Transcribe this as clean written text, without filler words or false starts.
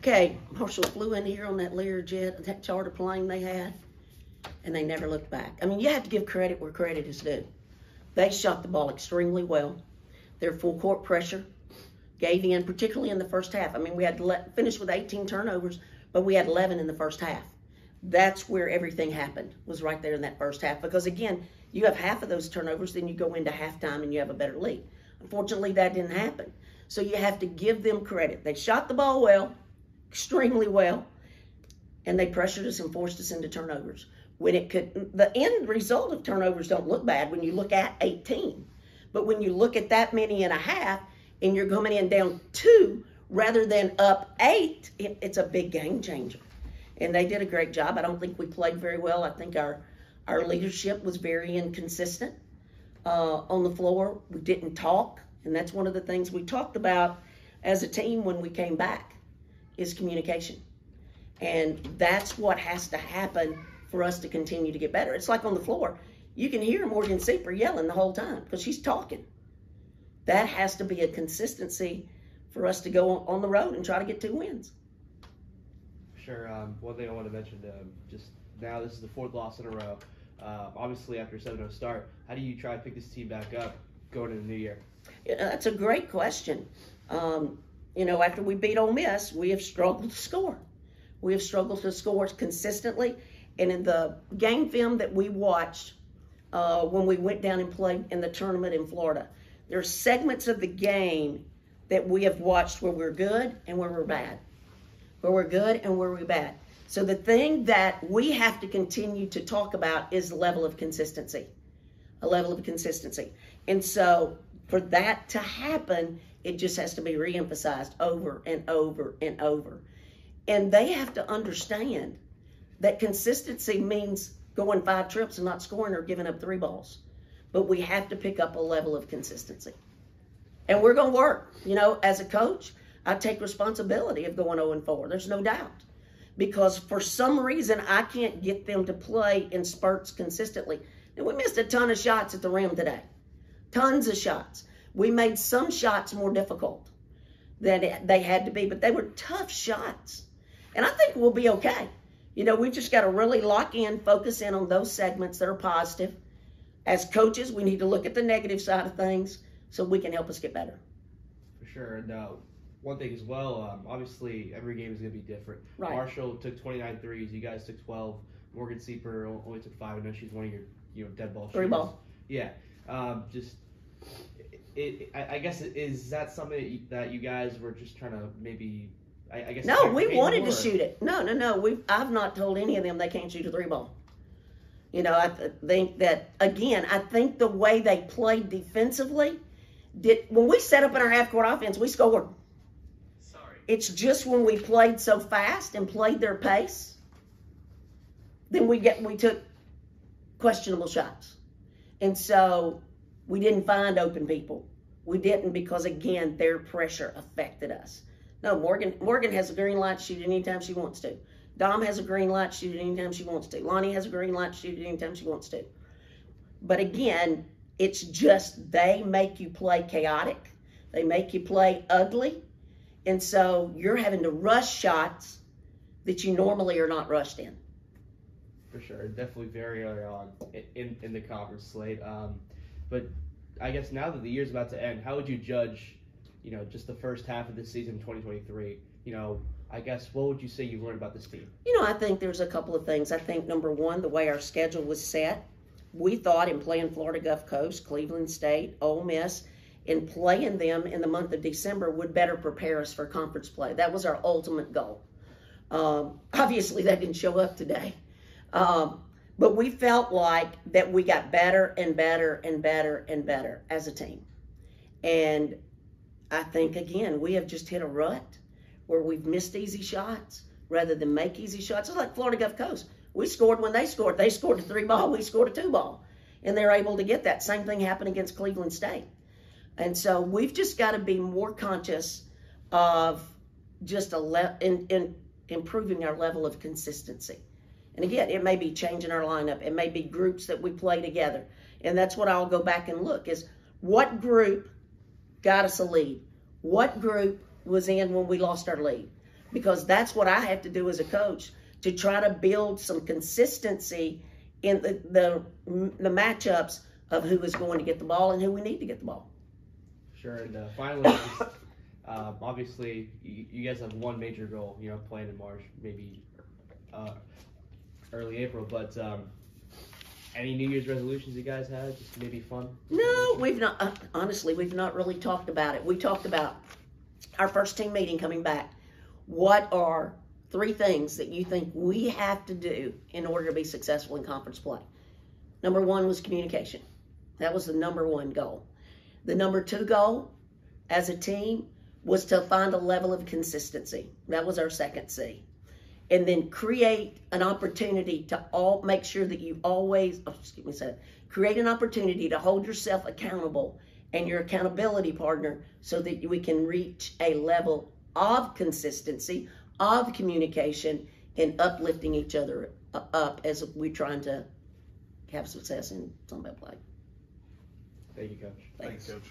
Okay, Marshall flew in here on that Learjet, that charter plane they had, and they never looked back. I mean, you have to give credit where credit is due. They shot the ball extremely well. Their full court pressure gave in, particularly in the first half. I mean, we had finished with 18 turnovers, but we had 11 in the first half. That's where everything happened, was right there in that first half. Because, again, you have half of those turnovers, then you go into halftime and you have a better lead. Unfortunately, that didn't happen. So you have to give them credit. They shot the ball well, extremely well, and they pressured us and forced us into turnovers. When it could, the end result of turnovers don't look bad when you look at 18. But when you look at that many and a half, and you're coming in down 2 rather than up 8, it's a big game changer. And they did a great job. I don't think we played very well. I think our leadership was very inconsistent on the floor. We didn't talk, and that's one of the things we talked about as a team when we came back, is communication. And that's what has to happen for us to continue to get better. It's like on the floor. You can hear Morgan Sieper yelling the whole time because she's talking. That has to be a consistency for us to go on the road and try to get 2 wins. Sure. One thing I want to mention, just now this is the 4th loss in a row. Obviously, after a 7-0 start, how do you try to pick this team back up going into the new year? Yeah, that's a great question. You know, after we beat Ole Miss, we have struggled to score. We have struggled to score consistently. And in the game film that we watched when we went down and played in the tournament in Florida, there are segments of the game that we have watched where we're good and where we're bad. Where we're good and where we're bad. So the thing that we have to continue to talk about is the level of consistency. A level of consistency. And so for that to happen, it just has to be reemphasized over and over and over. And they have to understand that consistency means going 5 trips and not scoring or giving up 3 balls. But we have to pick up a level of consistency. And we're going to work. You know, as a coach, I take responsibility of going 0-4. There's no doubt. Because for some reason, I can't get them to play in spurts consistently. And we missed a ton of shots at the rim today. Tons of shots. We made some shots more difficult than they had to be, but they were tough shots. And I think we'll be okay. You know, we just got to really lock in, focus in on those segments that are positive. As coaches, we need to look at the negative side of things so we can help us get better. For sure. And one thing as well, obviously every game is going to be different. Right. Marshall took 29 threes. You guys took 12. Morgan Sieper only took 5. I know she's one of your dead ball shooters. 3 ball. Yeah. I guess, is that something that you guys were just trying to maybe, I guess. No, we wanted to shoot it. No. I've not told any of them they can't shoot a 3 ball. You know, I think that, again, I think the way they played defensively, when we set up in our half-court offense, we scored. Sorry. It's just when we played so fast and played their pace, then we took questionable shots. And so we didn't find open people. We didn't because, again, their pressure affected us. No, Morgan has a green light to shoot anytime she wants to. Dom has a green light to shoot anytime she wants to. Lonnie has a green light to shoot anytime she wants to. But again, it's just they make you play chaotic. They make you play ugly. And so you're having to rush shots that you normally are not rushed in. For sure. Definitely very early on in the conference slate. But I guess now that the year's about to end, how would you judge, you know, just the first half of this season, 2023? You know, I guess, what would you say you've learned about this team? You know, I think there's a couple of things. I think, number one, the way our schedule was set, we thought in playing Florida Gulf Coast, Cleveland State, Ole Miss, and playing them in the month of December would better prepare us for conference play. That was our ultimate goal. Obviously, that didn't show up today. But we felt like that we got better and better and better and better as a team. And I think, again, we have just hit a rut where we've missed easy shots rather than make easy shots. It's like Florida Gulf Coast. We scored when they scored. They scored a 3 ball. We scored a 2 ball. And they're able to get that. Same thing happened against Cleveland State. And so we've just got to be more conscious of just improving our level of consistency. And again, it may be changing our lineup. It may be groups that we play together. And that's what I'll go back and look is what group got us a lead? What group was in when we lost our lead? because that's what I have to do as a coach to try to build some consistency in the matchups of who is going to get the ball and who we need to get the ball. Sure, and finally, just, obviously, you guys have one major goal, planned in March, maybe early April, but any New Year's resolutions you guys had? Just maybe fun? No, we've not. Honestly, we've not really talked about it. We talked about our first team meeting coming back. What are 3 things that you think we have to do in order to be successful in conference play? Number 1 was communication. That was the number 1 goal. The number 2 goal as a team was to find a level of consistency. That was our second C. And then create an opportunity to make sure that you always, create an opportunity to hold yourself accountable and your accountability partner so that we can reach a level of consistency, of communication, and uplifting each other up as we're trying to have success in Sunbelt play. Thank you, Coach. Thanks. Coach.